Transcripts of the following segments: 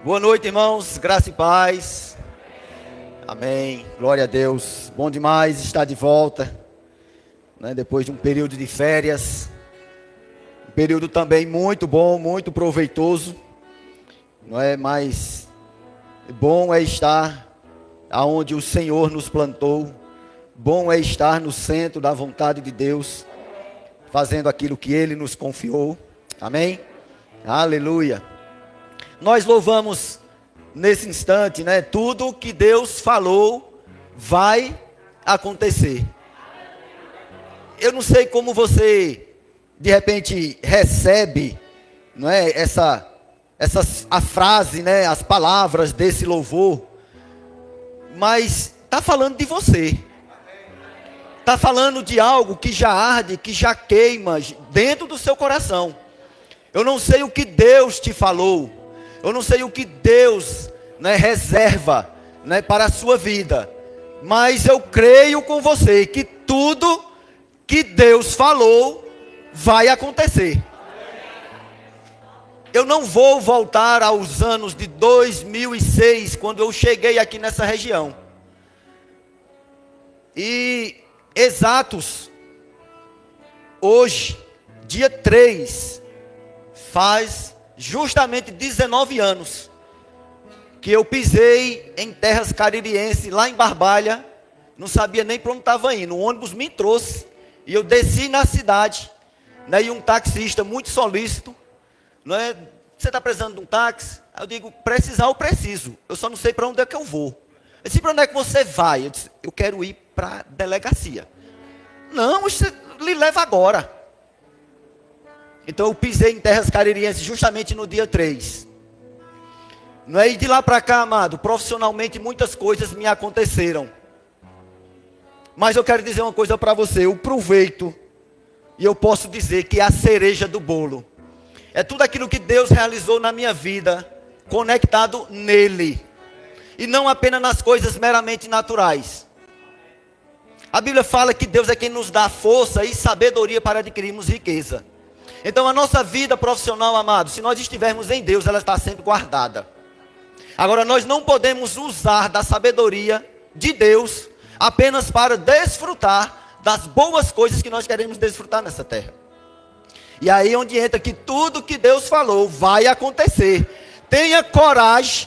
Boa noite, irmãos, graça e paz. Amém, glória a Deus. Bom demais estar de volta, né? Depois de um período de férias. Um período também muito bom, muito proveitoso. Não é? Mas bom é estar aonde o Senhor nos plantou. Bom é estar no centro da vontade de Deus, fazendo aquilo que Ele nos confiou. Amém? Aleluia. Nós louvamos nesse instante, né? Tudo que Deus falou vai acontecer. Eu não sei como você de repente recebe, não é? A frase, né? As palavras desse louvor, mas está falando de você. Está falando de algo que já arde, que já queima dentro do seu coração. Eu não sei o que Deus te falou. Eu não sei o que Deus, né, reserva, né, para a sua vida. Mas eu creio com você que tudo que Deus falou vai acontecer. Eu não vou voltar aos anos de 2006, quando eu cheguei aqui nessa região. E exatos, hoje, dia 3, faz justamente 19 anos que eu pisei em terras caririenses, lá em Barbalha. Não sabia nem para onde estava indo. O ônibus me trouxe e eu desci na cidade, né, e um taxista muito solícito, não é? Você está precisando de um táxi? Aí eu digo, precisar eu preciso, eu só não sei para onde é que eu vou. Eu disse, para onde é que você vai? Eu disse, eu quero ir para a delegacia. Não, você lhe leva agora. Então eu pisei em terras caririenses justamente no dia 3. Não é? E de lá para cá, amado, profissionalmente muitas coisas me aconteceram. Mas eu quero dizer uma coisa para você, eu proveito, e eu posso dizer que é a cereja do bolo. É tudo aquilo que Deus realizou na minha vida, conectado nele. E não apenas nas coisas meramente naturais. A Bíblia fala que Deus é quem nos dá força e sabedoria para adquirirmos riqueza. Então a nossa vida profissional, amado, se nós estivermos em Deus, ela está sempre guardada. Agora nós não podemos usar da sabedoria de Deus apenas para desfrutar das boas coisas que nós queremos desfrutar nessa terra. E aí onde entra que tudo que Deus falou vai acontecer. Tenha coragem,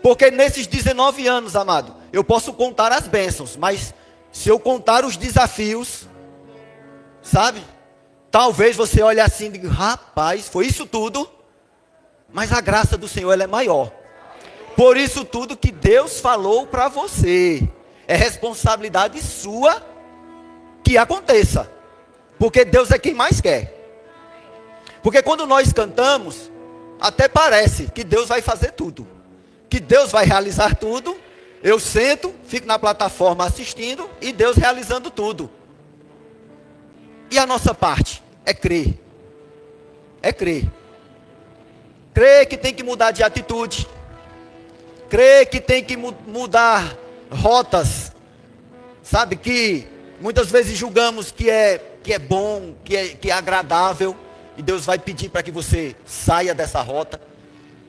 porque nesses 19 anos, amado, eu posso contar as bênçãos, mas se eu contar os desafios, sabe? Talvez você olhe assim e diga, rapaz, foi isso tudo? Mas a graça do Senhor, ela é maior. Por isso tudo que Deus falou para você, é responsabilidade sua que aconteça. Porque Deus é quem mais quer. Porque quando nós cantamos, até parece que Deus vai fazer tudo. Que Deus vai realizar tudo. Eu sento, fico na plataforma assistindo e Deus realizando tudo. E a nossa parte é crer. É crer. Crer que tem que mudar de atitude. Crer que tem que mudar rotas. Sabe, que muitas vezes julgamos que é bom, que é agradável. E Deus vai pedir para que você saia dessa rota.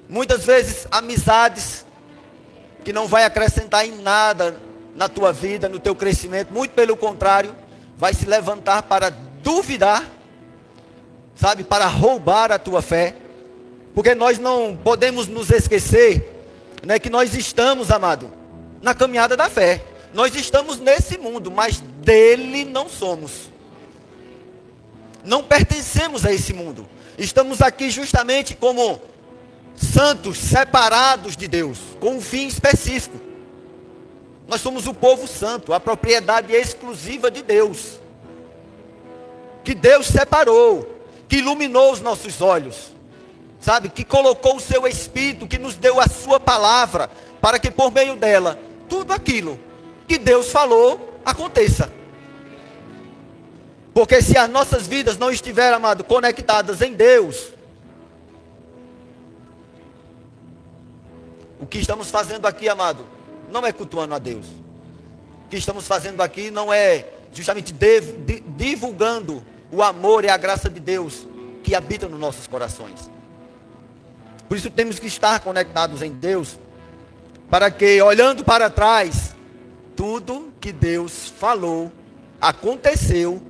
Muitas vezes amizades que não vai acrescentar em nada na tua vida, no teu crescimento. Muito pelo contrário, vai se levantar para duvidar, sabe, para roubar a tua fé. Porque nós não podemos nos esquecer, né, que nós estamos, amado, na caminhada da fé. Nós estamos nesse mundo, mas dele não somos. Não pertencemos a esse mundo. Estamos aqui justamente como santos separados de Deus, com um fim específico. Nós somos o povo santo, a propriedade exclusiva de Deus. Que Deus separou, que iluminou os nossos olhos, sabe, que colocou o seu Espírito, que nos deu a sua palavra, para que por meio dela, tudo aquilo que Deus falou, aconteça. Porque se as nossas vidas não estiverem, amado, conectadas em Deus, o que estamos fazendo aqui, amado, não é cultuando a Deus. O que estamos fazendo aqui não é justamente divulgando o amor e a graça de Deus que habita nos nossos corações. Por isso temos que estar conectados em Deus, para que, olhando para trás, tudo que Deus falou, aconteceu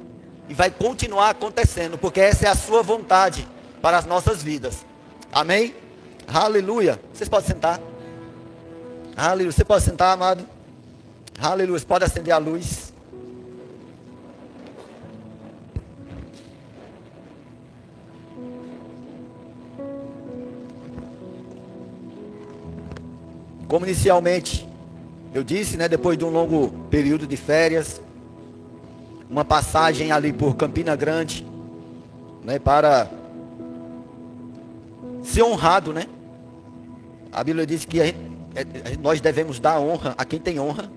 e vai continuar acontecendo, porque essa é a sua vontade para as nossas vidas. Amém? Aleluia. Vocês podem sentar. Aleluia. Você pode sentar, amado? Aleluia. Você pode acender a luz. Como inicialmente eu disse, né, depois de um longo período de férias, uma passagem ali por Campina Grande, né, para ser honrado, né? A Bíblia diz que nós devemos dar honra a quem tem honra.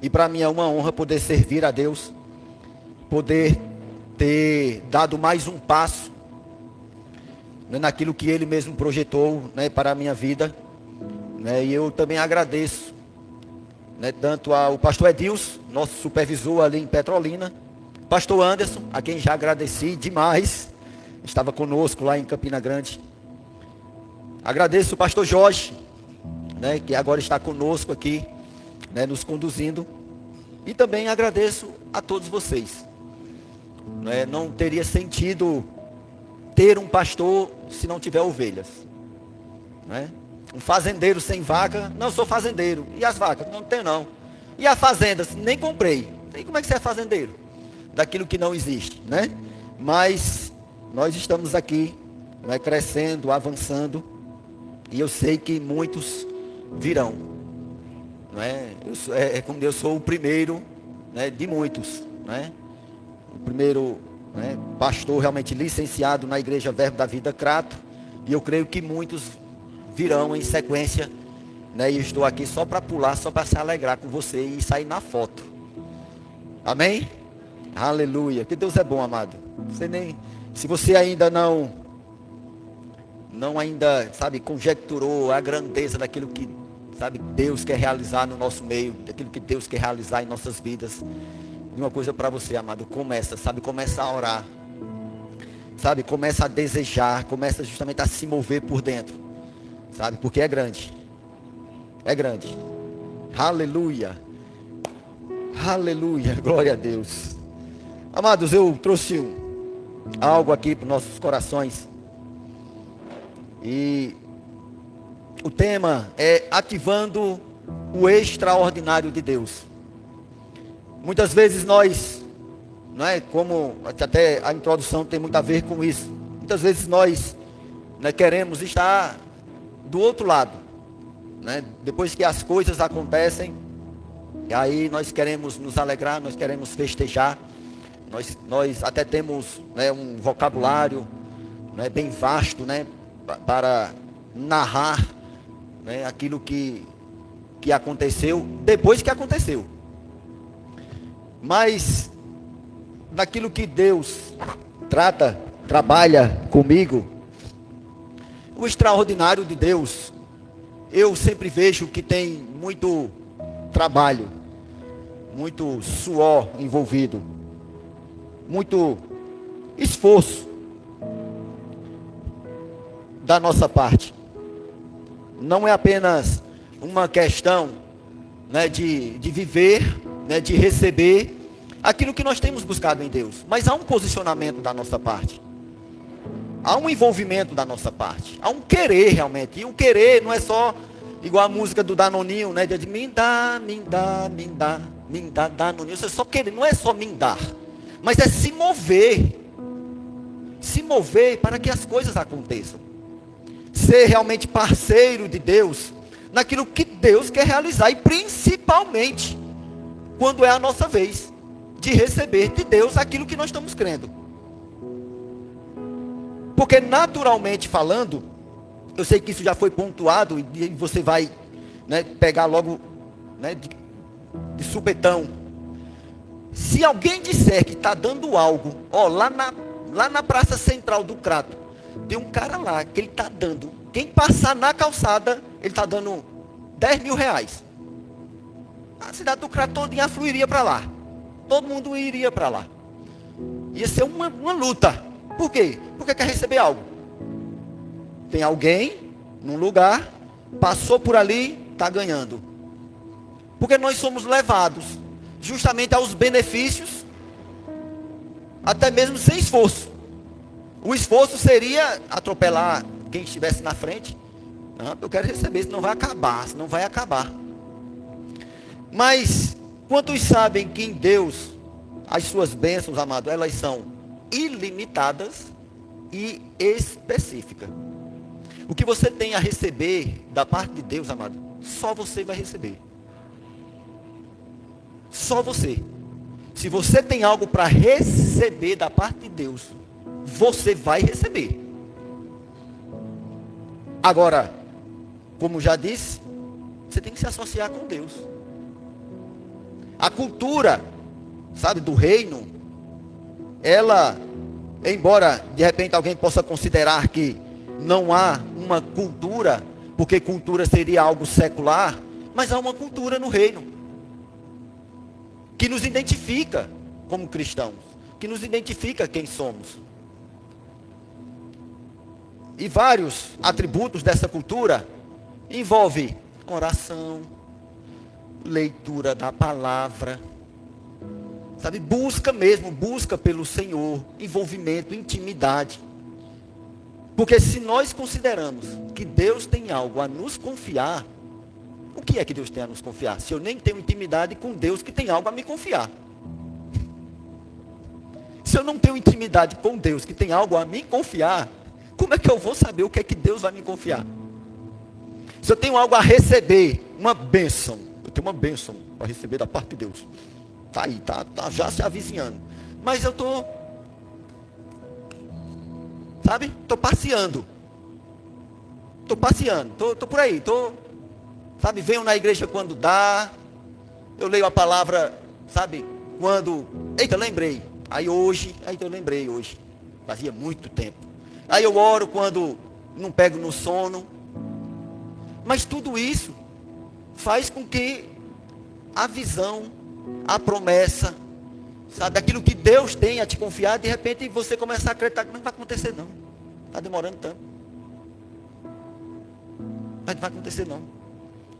E para mim é uma honra poder servir a Deus, poder ter dado mais um passo, né, naquilo que Ele mesmo projetou, né, para a minha vida. Né, e eu também agradeço, né, tanto ao pastor Edilson, nosso supervisor ali em Petrolina, pastor Anderson, a quem já agradeci demais, estava conosco lá em Campina Grande. Agradeço o pastor Jorge, né, que agora está conosco aqui, né, nos conduzindo. E também agradeço a todos vocês. Né, não teria sentido ter um pastor se não tiver ovelhas. Né? Um fazendeiro sem vaca, não sou fazendeiro. E as vacas? Não tenho não. E as fazendas? Nem comprei. E como é que você é fazendeiro? Daquilo que não existe, né? Mas nós estamos aqui, né, crescendo, avançando. E eu sei que muitos virão. Não é? Como eu sou o primeiro, né, de muitos. Né? O primeiro, né, pastor realmente licenciado na Igreja Verbo da Vida Crato. E eu creio que muitos virão em sequência, né? E eu estou aqui só para pular, só para se alegrar com você e sair na foto. Amém? Aleluia. Que Deus é bom, amado. Se você ainda não ainda, sabe, conjecturou a grandeza daquilo que, sabe, Deus quer realizar no nosso meio, daquilo que Deus quer realizar em nossas vidas. E uma coisa para você, amado, começa a orar. Sabe, começa a desejar, começa justamente a se mover por dentro. Sabe, porque é grande. É grande. Aleluia. Aleluia. Glória a Deus. Amados, eu trouxe algo aqui para os nossos corações. E o tema é ativando o extraordinário de Deus. Muitas vezes nós, não é, como até a introdução tem muito a ver com isso. Muitas vezes nós, né, queremos estar do outro lado, né? Depois que as coisas acontecem, e aí nós queremos nos alegrar, nós queremos festejar, nós até temos, né, um vocabulário, né, bem vasto, né, para narrar, né, aquilo que aconteceu, depois que aconteceu. Mas, naquilo que Deus trabalha comigo, o extraordinário de Deus, eu sempre vejo que tem muito trabalho, muito suor envolvido, muito esforço da nossa parte. Não é apenas uma questão, né, de viver, né, de receber aquilo que nós temos buscado em Deus, mas há um posicionamento da nossa parte. Há um envolvimento da nossa parte. Há um querer realmente. E o querer não é só igual a música do Danoninho, né? De me dá, Danoninho. Isso é só querer, não é só me dar. Mas é se mover. Se mover para que as coisas aconteçam. Ser realmente parceiro de Deus naquilo que Deus quer realizar. E principalmente quando é a nossa vez de receber de Deus aquilo que nós estamos crendo. Porque naturalmente falando, eu sei que isso já foi pontuado e você vai, né, pegar logo, né, de supetão. Se alguém disser que está dando algo, ó, lá na praça central do Crato, tem um cara lá que ele está dando, quem passar na calçada, ele está dando 10 mil reais. A cidade do Crato todinha fluiria para lá. Todo mundo iria para lá. Ia ser uma luta. Por quê? Porque quer receber algo. Tem alguém num lugar, passou por ali, está ganhando. Porque nós somos levados justamente aos benefícios, até mesmo sem esforço. O esforço seria atropelar quem estivesse na frente. Não, eu quero receber, senão vai acabar, senão vai acabar. Mas, quantos sabem que em Deus, as suas bênçãos, amado, elas são ilimitadas e específicas. O que você tem a receber da parte de Deus, amado, só você vai receber. Só você. Se você tem algo para receber da parte de Deus, você vai receber. Agora, como já disse, você tem que se associar com Deus. A cultura, sabe, do reino, ela, embora de repente alguém possa considerar que não há uma cultura, porque cultura seria algo secular, mas há uma cultura no reino, que nos identifica como cristãos, que nos identifica quem somos. E vários atributos dessa cultura envolve oração, leitura da palavra, sabe, busca mesmo, busca pelo Senhor, envolvimento, intimidade. Porque se nós consideramos que Deus tem algo a nos confiar, o que é que Deus tem a nos confiar? Se eu nem tenho intimidade com Deus que tem algo a me confiar. Se eu não tenho intimidade com Deus que tem algo a me confiar, como é que eu vou saber o que é que Deus vai me confiar? Se eu tenho algo a receber, uma bênção, eu tenho uma bênção para receber da parte de Deus. Está aí, tá já se avizinhando. Mas eu estou, sabe, estou passeando. Estou passeando, estou por aí, sabe, venho na igreja quando dá, eu leio a palavra, sabe, quando, eita, lembrei, eu lembrei hoje, fazia muito tempo. Aí eu oro quando não pego no sono. Mas tudo isso faz com que a visão, a promessa, sabe, aquilo que Deus tem a te confiar, de repente você começar a acreditar que não vai acontecer não. Está demorando tanto. Mas não vai acontecer não.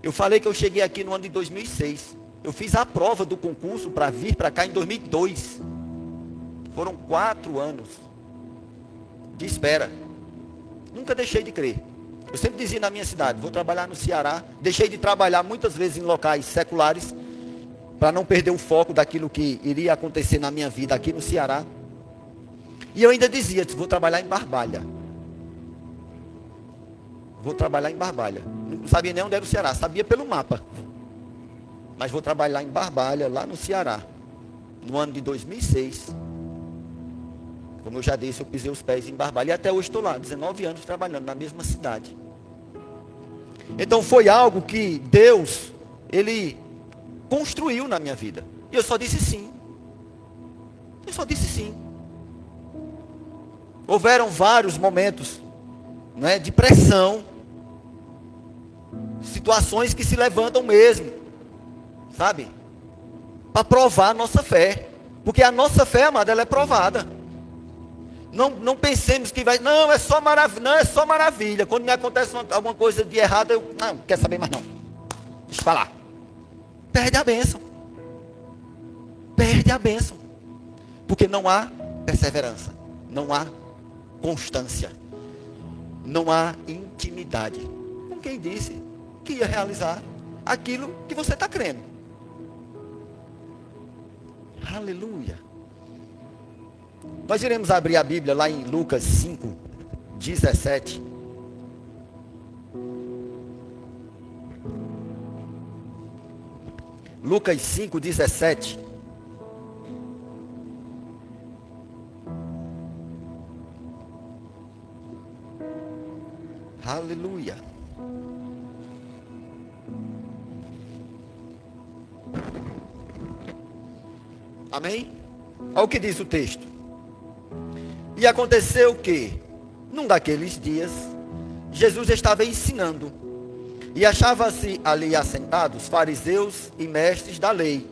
Eu falei que eu cheguei aqui no ano de 2006. Eu fiz a prova do concurso para vir para cá em 2002. Foram 4 anos de espera. Nunca deixei de crer. Eu sempre dizia na minha cidade, vou trabalhar no Ceará. Deixei de trabalhar muitas vezes em locais seculares, para não perder o foco daquilo que iria acontecer na minha vida aqui no Ceará. E eu ainda dizia, vou trabalhar em Barbalha. Vou trabalhar em Barbalha. Não sabia nem onde era o Ceará, sabia pelo mapa. Mas vou trabalhar em Barbalha, lá no Ceará. No ano de 2006. Como eu já disse, eu pisei os pés em Barbalha. E até hoje estou lá, 19 anos trabalhando na mesma cidade. Então foi algo que Deus, Ele construiu na minha vida. E eu só disse sim. Eu só disse sim. Houveram vários momentos, né, de pressão. Situações que se levantam mesmo. Sabe? Para provar a nossa fé. Porque a nossa fé, amada, ela é provada. Não pensemos que vai, não, é só maravilha, não, é só maravilha. Quando me acontece alguma coisa de errado, eu, não quero saber mais não. Deixa eu falar. Perde a bênção. Perde a bênção. Porque não há perseverança. Não há constância. Não há intimidade. Com quem disse que ia realizar aquilo que você está crendo. Aleluia. Nós iremos abrir a Bíblia lá em Lucas 5, 17. Lucas 5, 17. Aleluia. Amém? Olha o que diz o texto. E aconteceu que, num daqueles dias, Jesus estava ensinando. E achava-se ali assentados fariseus e mestres da lei,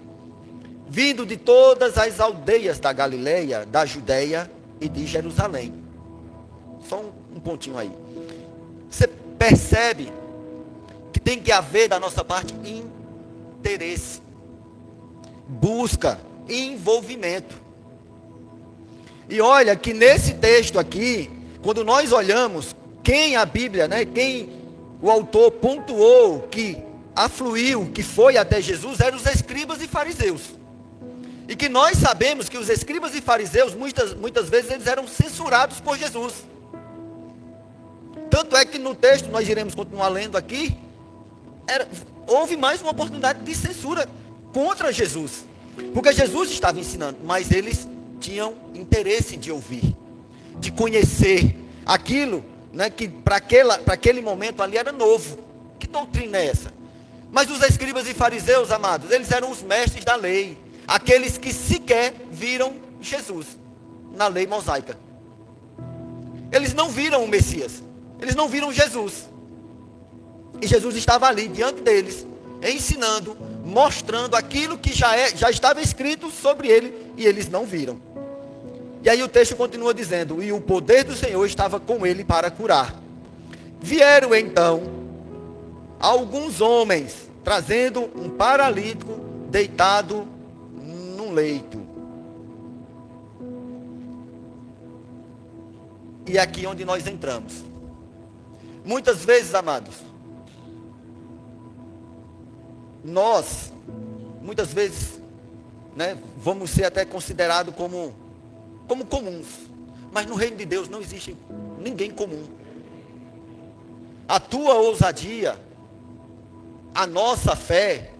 vindo de todas as aldeias da Galileia, da Judéia e de Jerusalém. Só um pontinho aí. Você percebe que tem que haver da nossa parte interesse, busca, envolvimento. E olha que nesse texto aqui, quando nós olhamos quem a Bíblia, quem o autor pontuou que afluiu, que foi até Jesus, eram os escribas e fariseus. E que nós sabemos que os escribas e fariseus, muitas vezes, eles eram censurados por Jesus. Tanto é que no texto, nós iremos continuar lendo aqui, houve mais uma oportunidade de censura contra Jesus. Porque Jesus estava ensinando, mas eles tinham interesse de ouvir, de conhecer aquilo, que para aquele momento ali era novo. Que doutrina é essa? Mas os escribas e fariseus, amados, eles eram os mestres da lei, aqueles que sequer viram Jesus na lei mosaica. Eles não viram o Messias, eles não viram Jesus. E Jesus estava ali diante deles, ensinando, mostrando aquilo que já estava escrito sobre ele, e eles não viram. E aí o texto continua dizendo: e o poder do Senhor estava com ele para curar. Vieram então alguns homens, trazendo um paralítico deitado num leito. E é aqui onde nós entramos. Muitas vezes, amados, nós, muitas vezes, vamos ser até considerados como comuns. Mas no reino de Deus não existe ninguém comum. A tua ousadia, a nossa fé,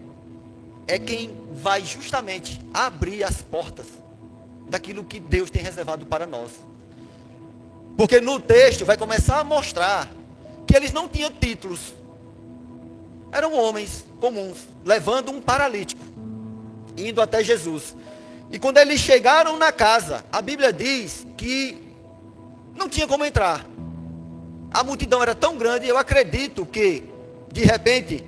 é quem vai justamente abrir as portas daquilo que Deus tem reservado para nós. Porque no texto vai começar a mostrar que eles não tinham títulos. Eram homens comuns, levando um paralítico, indo até Jesus. E quando eles chegaram na casa, a Bíblia diz que não tinha como entrar. A multidão era tão grande, eu acredito que, de repente,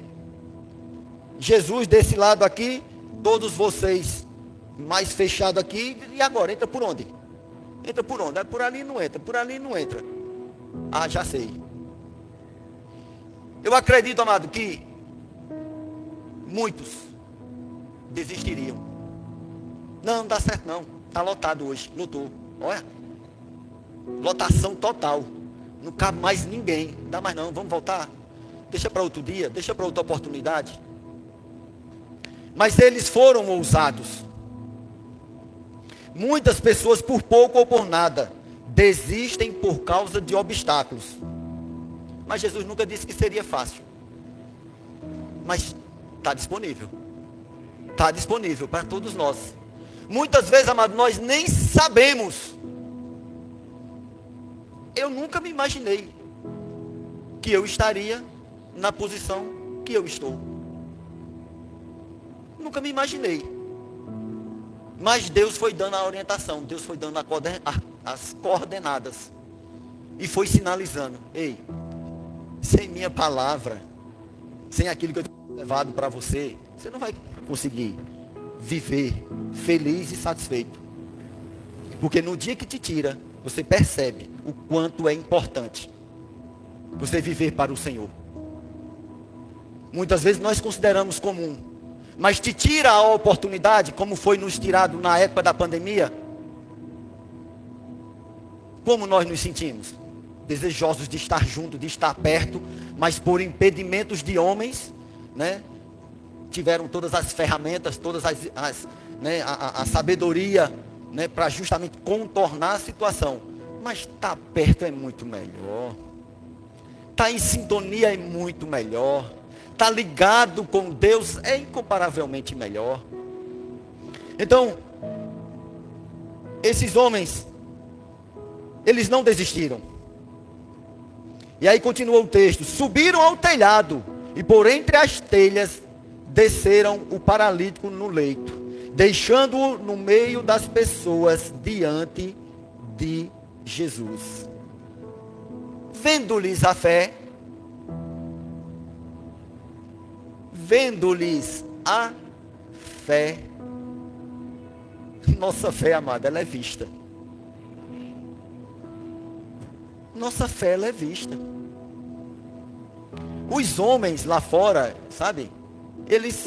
Jesus desse lado aqui, todos vocês mais fechados aqui, e agora, entra por onde? Entra por onde? Por ali não entra, por ali não entra. Ah, já sei. Eu acredito, amado, que muitos desistiriam. Não dá certo não, está lotado hoje, lotou. Olha, lotação total. Não cabe mais ninguém, não dá mais não, vamos voltar. Deixa para outro dia, deixa para outra oportunidade. Mas eles foram ousados. Muitas pessoas, por pouco ou por nada, desistem por causa de obstáculos. Mas Jesus nunca disse que seria fácil. Mas está disponível. Está disponível para todos nós. Muitas vezes, amado, nós nem sabemos. Eu nunca me imaginei que eu estaria na posição que eu estou. Nunca me imaginei. Mas Deus foi dando a orientação, Deus foi dando as coordenadas. E foi sinalizando: ei, sem minha palavra, sem aquilo que eu tenho levado para você, você não vai conseguir viver feliz e satisfeito. Porque no dia que te tira, você percebe o quanto é importante você viver para o Senhor. Muitas vezes nós consideramos comum, mas te tira a oportunidade, como foi nos tirado na época da pandemia. Como nós nos sentimos? Desejosos de estar junto, de estar perto, mas por impedimentos de homens, tiveram todas as ferramentas, todas a sabedoria, para justamente contornar a situação. Mas estar perto é muito melhor. Estar em sintonia é muito melhor. Estar ligado com Deus é incomparavelmente melhor. Então, esses homens, eles não desistiram. E aí continua o texto: subiram ao telhado e por entre as telhas desceram o paralítico no leito, deixando-o no meio das pessoas diante de Jesus. Vendo-lhes a fé, nossa fé, amada, ela é vista. Nossa fé, ela é vista. Os homens lá fora, sabe? Eles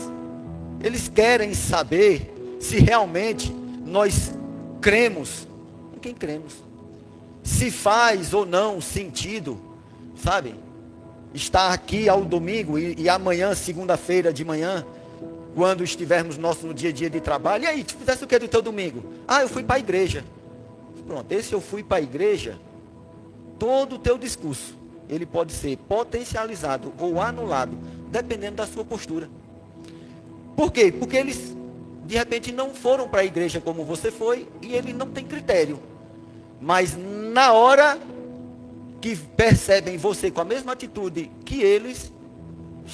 querem saber se realmente nós cremos em quem cremos. Se faz ou não sentido, sabe? Estar aqui ao domingo e amanhã, segunda-feira de manhã, quando estivermos no dia a dia de trabalho. E aí, tu fizesse o que do teu domingo? Eu fui para a igreja. Pronto, esse eu fui para a igreja, todo o teu discurso, ele pode ser potencializado ou anulado, dependendo da sua postura. Por quê? Porque eles, de repente, não foram para a igreja como você foi, e eles não têm critério. Mas na hora que percebem você com a mesma atitude que eles,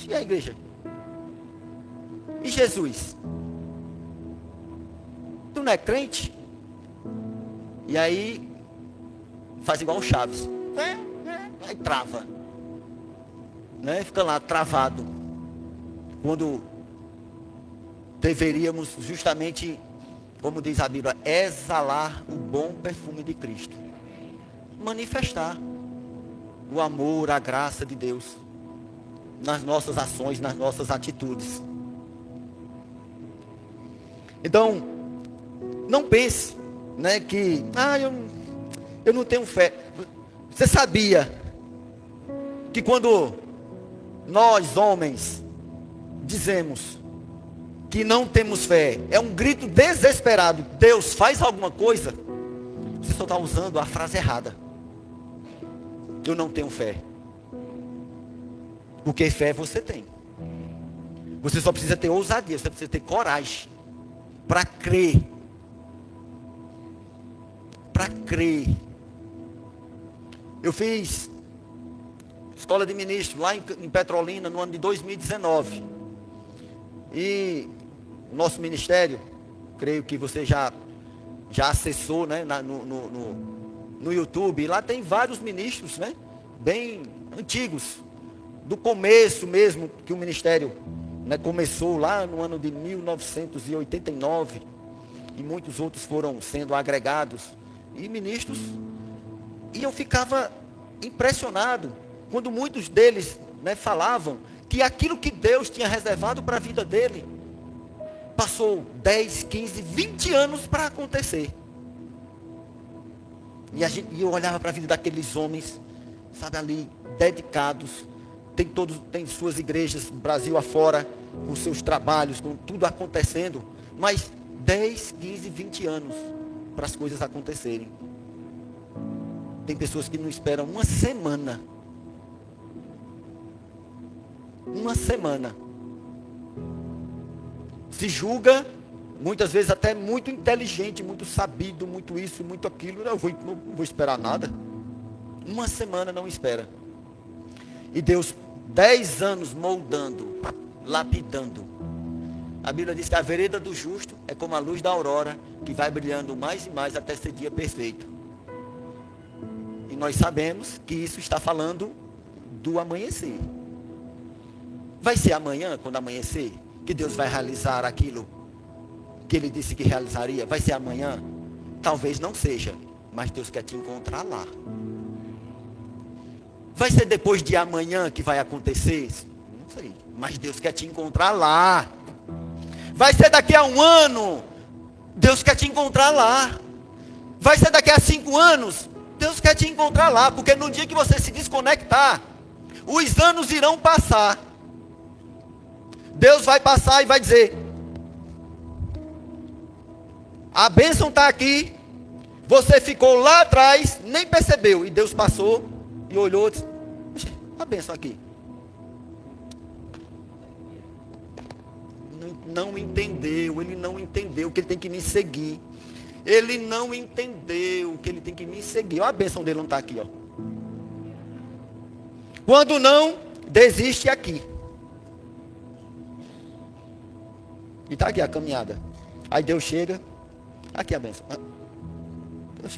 e a igreja? E Jesus? Tu não é crente? E aí, faz igual o Chaves. Aí trava. Né? Fica lá travado. Quando deveríamos justamente, como diz a Bíblia, exalar o bom perfume de Cristo. Manifestar o amor, a graça de Deus nas nossas ações, nas nossas atitudes. Então, não pense, né, que eu não tenho fé. Você sabia que quando nós homens dizemos que não temos fé, é um grito desesperado: Deus, faz alguma coisa? Você só está usando a frase errada. Eu não tenho fé. Porque fé você tem. Você só precisa ter ousadia, você precisa ter coragem para crer. Para crer. Eu fiz escola de ministro lá em Petrolina no ano de 2019. E o nosso ministério, creio que você já acessou, né, no YouTube. E lá tem vários ministros, né, bem antigos, do começo mesmo que o ministério, né, começou lá no ano de 1989. E muitos outros foram sendo agregados e ministros. E eu ficava impressionado quando muitos deles, né, falavam que aquilo que Deus tinha reservado para a vida dele passou 10, 15, 20 anos para acontecer. E eu olhava para a vida daqueles homens, sabe, ali, dedicados, tem suas igrejas, Brasil afora, com seus trabalhos, com tudo acontecendo, mas 10, 15, 20 anos para as coisas acontecerem. Tem pessoas que não esperam uma semana. Uma semana. Se julga, muitas vezes até muito inteligente, muito sabido, muito isso, muito aquilo. Não vou esperar nada. Uma semana não espera. E Deus, 10 anos moldando, lapidando. A Bíblia diz que a vereda do justo é como a luz da aurora, que vai brilhando mais e mais até ser dia perfeito. E nós sabemos que isso está falando do amanhecer. Vai ser amanhã, quando amanhecer, que Deus vai realizar aquilo que Ele disse que realizaria? Vai ser amanhã? Talvez não seja, mas Deus quer te encontrar lá. Vai ser depois de amanhã que vai acontecer? Não sei, mas Deus quer te encontrar lá. Vai ser daqui a um ano? Deus quer te encontrar lá. Vai ser daqui a 5 anos? Deus quer te encontrar lá, porque no dia que você se desconectar, os anos irão passar. Deus vai passar e vai dizer: a bênção está aqui, você ficou lá atrás, nem percebeu. E Deus passou e olhou e disse: a bênção aqui. Não entendeu, ele não entendeu que ele tem que me seguir. Ele não entendeu que ele tem que me seguir. Olha, a bênção dele não está aqui, ó. Quando não, desiste aqui. E está aqui a caminhada. Aí Deus chega, aqui a bênção. Deus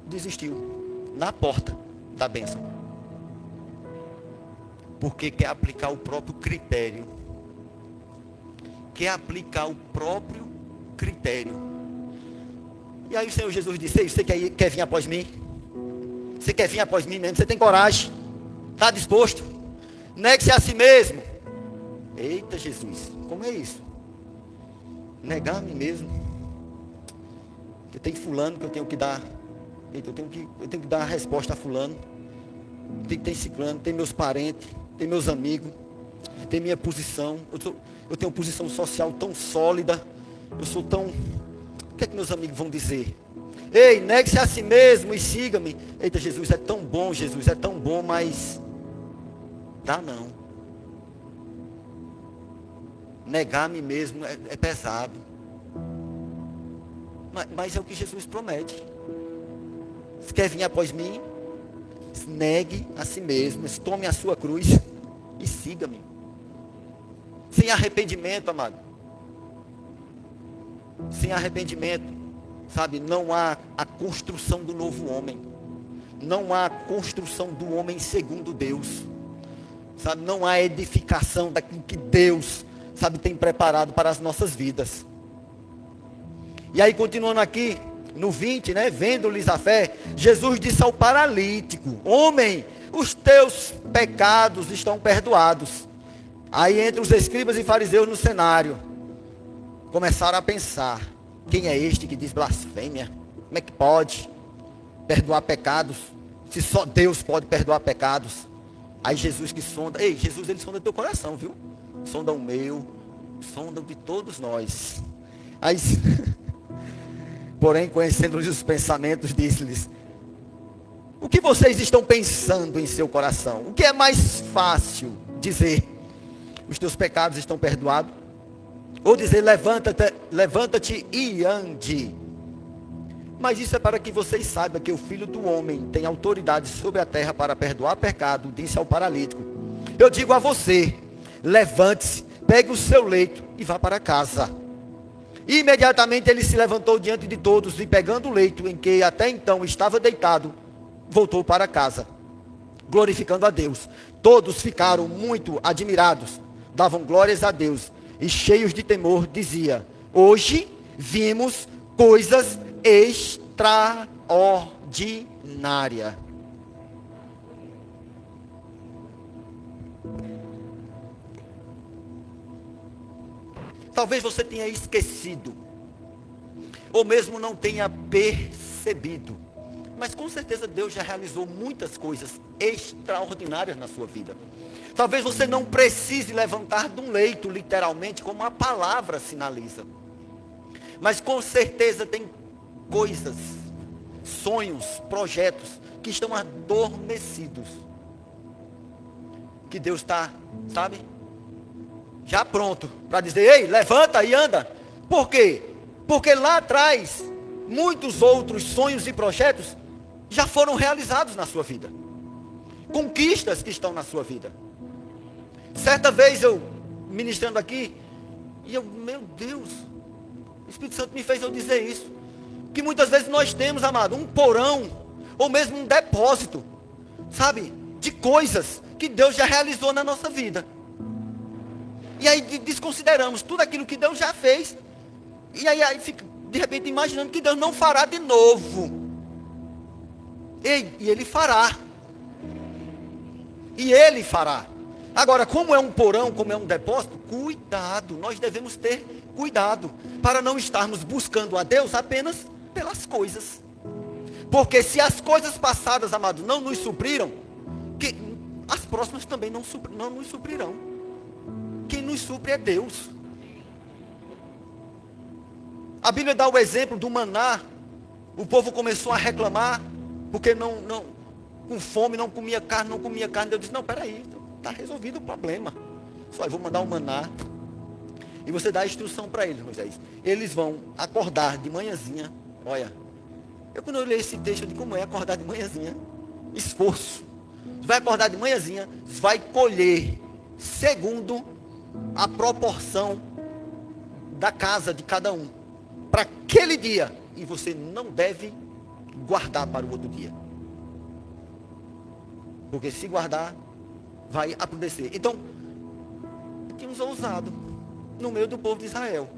desistiu na porta da bênção. Porque quer aplicar o próprio critério. Quer aplicar o próprio critério. E aí o Senhor Jesus disse: ei, você quer vir após mim? Você quer vir após mim mesmo? Você tem coragem? Está disposto? Negue-se a si mesmo. Eita Jesus, como é isso? Negar a mim mesmo. Que tem fulano que eu tenho que dar. Eita, eu tenho que dar a resposta a fulano. Tem ciclano, tem meus parentes, tem meus amigos, tem minha posição. Eu tenho uma posição social tão sólida. Eu sou tão... O que é que meus amigos vão dizer? Ei, negue-se a si mesmo e siga-me. Eita, Jesus, é tão bom, Jesus, é tão bom, mas... Dá não. Negar a mim mesmo é pesado. Mas é o que Jesus promete. Se quer vir após mim, negue a si mesmo, tome a sua cruz e siga-me. Sem arrependimento, amado. Sem arrependimento, sabe, não há a construção do novo homem. Não há a construção do homem segundo Deus. Sabe, não há edificação daquilo que Deus, sabe, tem preparado para as nossas vidas. E aí, continuando aqui, no 20, né, vendo-lhes a fé, Jesus disse ao paralítico: homem, os teus pecados estão perdoados. Aí entre os escribas e fariseus no cenário, começaram a pensar: quem é este que diz blasfêmia? Como é que pode perdoar pecados, se só Deus pode perdoar pecados? Aí Jesus que sonda, ei, Jesus, ele sonda teu coração, viu? Sonda o meu, sonda o de todos nós. Aí, porém, conhecendo-lhes os pensamentos, disse-lhes: o que vocês estão pensando em seu coração? O que é mais fácil dizer: os teus pecados estão perdoados? Ou dizer: levanta-te e ande? Mas isso é para que vocês saibam que o Filho do Homem tem autoridade sobre a terra para perdoar pecado, disse ao paralítico. Eu digo a você: levante-se, pegue o seu leito e vá para casa. E imediatamente ele se levantou diante de todos e, pegando o leito em que até então estava deitado, voltou para casa, glorificando a Deus. Todos ficaram muito admirados, davam glórias a Deus e, cheios de temor, dizia: hoje vimos coisas extraordinárias. Talvez você tenha esquecido, ou mesmo não tenha percebido, mas com certeza Deus já realizou muitas coisas extraordinárias na sua vida. Talvez você não precise levantar de um leito, literalmente, como a palavra sinaliza, mas com certeza tem coisas, sonhos, projetos que estão adormecidos, que Deus está, sabe, já pronto para dizer: ei, levanta e anda. Por quê? Porque lá atrás, muitos outros sonhos e projetos já foram realizados na sua vida. Conquistas que estão na sua vida. Certa vez eu, ministrando aqui, e eu, meu Deus, o Espírito Santo me fez eu dizer isso. Que muitas vezes nós temos, amado, um porão, ou mesmo um depósito, sabe, de coisas que Deus já realizou na nossa vida. E aí desconsideramos tudo aquilo que Deus já fez. E aí fica, de repente, imaginando que Deus não fará de novo. E Ele fará. E Ele fará. Agora, como é um porão, como é um depósito, cuidado. Nós devemos ter cuidado para não estarmos buscando a Deus apenas pelas coisas. Porque se as coisas passadas, amados, não nos supriram, que as próximas também não nos suprirão. Quem nos supre é Deus. A Bíblia dá o exemplo do maná. O povo começou a reclamar, porque com fome não comia carne. Deus disse: não, peraí, está resolvido o problema. Só eu vou mandar um maná. E você dá a instrução para eles, Moisés. Eles vão acordar de manhãzinha. Olha, quando eu leio esse texto, eu digo: como é acordar de manhãzinha? Esforço. Você vai acordar de manhãzinha, vai colher segundo a proporção da casa de cada um, para aquele dia. E você não deve guardar para o outro dia. Porque se guardar, vai apodrecer. Então, tinha uns ousados no meio do povo de Israel.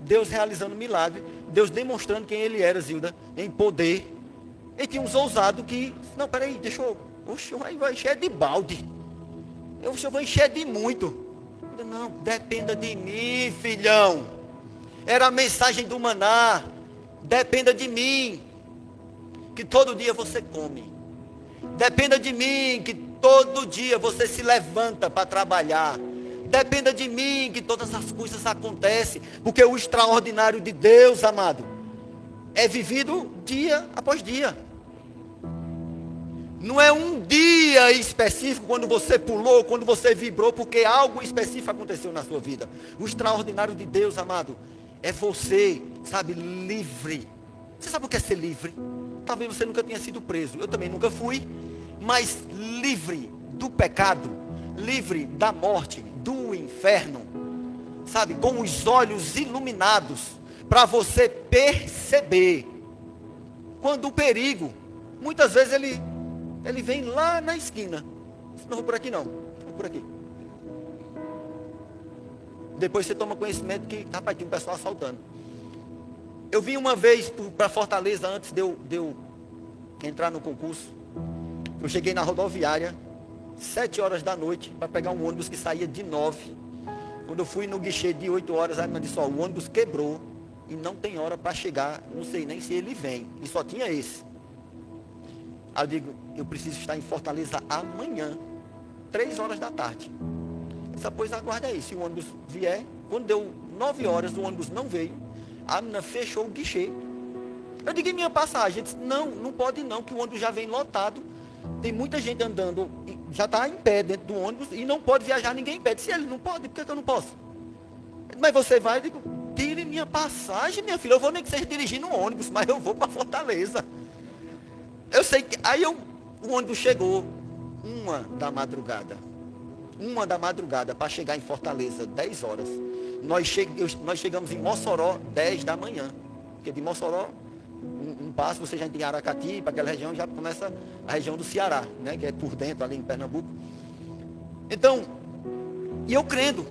Deus realizando milagre, Deus demonstrando quem Ele era, Zilda, em poder. E tinha uns ousados que, não, peraí, deixa eu, oxe, vai cheio de balde. Eu vou encher de muito. Não, dependa de mim, filhão. Era a mensagem do maná. Dependa de mim, que todo dia você come. Dependa de mim, que todo dia você se levanta para trabalhar. Dependa de mim, que todas as coisas acontecem. Porque o extraordinário de Deus, amado, é vivido dia após dia. Não é um dia específico, quando você pulou, quando você vibrou, porque algo específico aconteceu na sua vida. O extraordinário de Deus, amado, é você, sabe, livre. Você sabe o que é ser livre? Talvez você nunca tenha sido preso. Eu também nunca fui. Mas livre do pecado, livre da morte, do inferno. Sabe, com os olhos iluminados, para você perceber. Quando o perigo, muitas vezes ele vem lá na esquina. Não vou por aqui não, vou por aqui. Depois você toma conhecimento que, rapaz, tem um pessoal assaltando. Eu vim uma vez para Fortaleza antes de eu entrar no concurso. Eu cheguei na rodoviária, 7 horas da noite, para pegar um ônibus que saía de 9. Quando eu fui no guichê de 8 horas, a minha disse, ó, o ônibus quebrou e não tem hora para chegar, não sei nem se ele vem. E só tinha esse. Aí eu digo, eu preciso estar em Fortaleza amanhã, 3 horas da tarde. Essa pois aguarda aí, se o ônibus vier. Quando deu 9 horas, o ônibus não veio. A menina fechou o guichê. Eu digo, e minha passagem? Ele disse, não pode não, que o ônibus já vem lotado. Tem muita gente andando, já está em pé dentro do ônibus e não pode viajar ninguém em pé. Se ele não pode, por que eu não posso? Mas você vai, eu digo, tire minha passagem, minha filha. Eu vou nem que seja dirigindo um ônibus, mas eu vou para Fortaleza. Eu sei que, o ônibus chegou 1 da madrugada. 1 da madrugada para chegar em Fortaleza, 10 horas. Nós chegamos em Mossoró, 10 da manhã. Porque de Mossoró, um passo, você já tem Aracati, para aquela região, já começa a região do Ceará, né, que é por dentro, ali em Pernambuco. Então, eu crendo,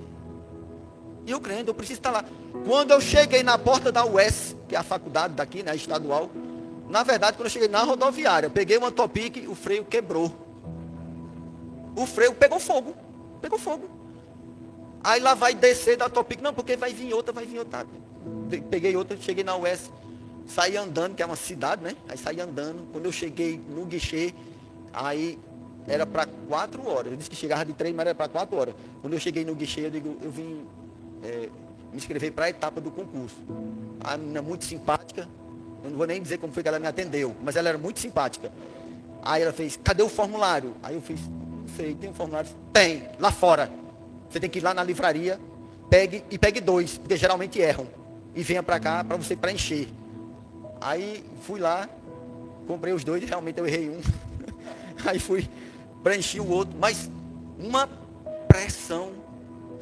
eu preciso estar lá. Quando eu cheguei na porta da UES, que é a faculdade daqui, né, estadual, na verdade, quando eu cheguei na rodoviária, eu peguei uma Topic, o freio quebrou. O freio pegou fogo. Aí lá vai descer da Topic, não, porque vai vir outra. Peguei outra, cheguei na UES, saí andando, que é uma cidade, né? Aí saí andando, quando eu cheguei no guichê, aí era para 4 horas. Eu disse que chegava de 3, mas era para 4 horas. Quando eu cheguei no guichê, eu vim me inscrever para a etapa do concurso. A menina muito simpática, eu não vou nem dizer como foi que ela me atendeu, mas ela era muito simpática. Aí ela fez, cadê o formulário? Aí eu fiz, não sei, tem um formulário? Tem, lá fora. Você tem que ir lá na livraria, pegue 2, porque geralmente erram. E venha para cá para você preencher. Aí fui lá, comprei os 2, realmente eu errei um. Aí fui, preenchi o outro, mas uma pressão,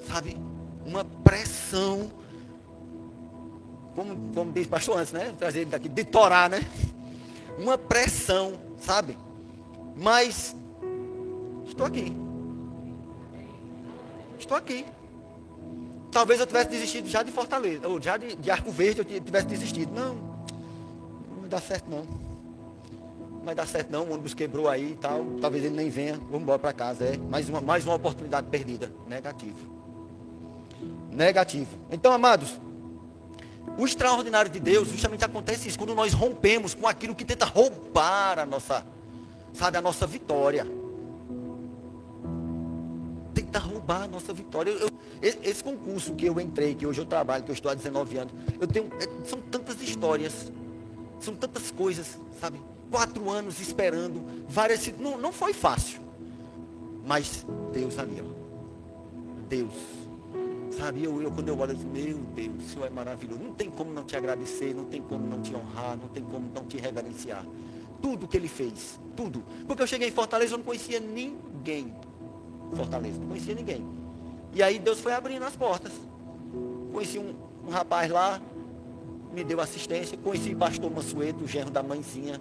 sabe? Uma pressão, como diz o pastor antes, né? Trazer ele daqui, de torar, né? Uma pressão, sabe? Mas estou aqui. Talvez eu tivesse desistido já de Fortaleza, ou já de Arco Verde eu tivesse desistido. Não vai dar certo não. Não vai dar certo não, o ônibus quebrou aí e tal. Talvez ele nem venha, vamos embora para casa. É mais uma oportunidade perdida. Negativo. Então, amados, o extraordinário de Deus justamente acontece isso, quando nós rompemos com aquilo que tenta roubar a nossa vitória. Tenta roubar a nossa vitória. Esse concurso que eu entrei, que hoje eu trabalho, que eu estou há 19 anos, são tantas histórias, são tantas coisas, sabe? 4 anos esperando, não foi fácil. Mas Deus ali, ó. Deus. Sabe, quando eu olho, eu digo, meu Deus, o Senhor é maravilhoso. Não tem como não te agradecer, não tem como não te honrar, não tem como não te reverenciar. Tudo que Ele fez, tudo. Porque eu cheguei em Fortaleza, eu não conhecia ninguém. Fortaleza, não conhecia ninguém. E aí Deus foi abrindo as portas. Conheci um rapaz lá, me deu assistência. Conheci o pastor Mansueto, o genro da mãezinha.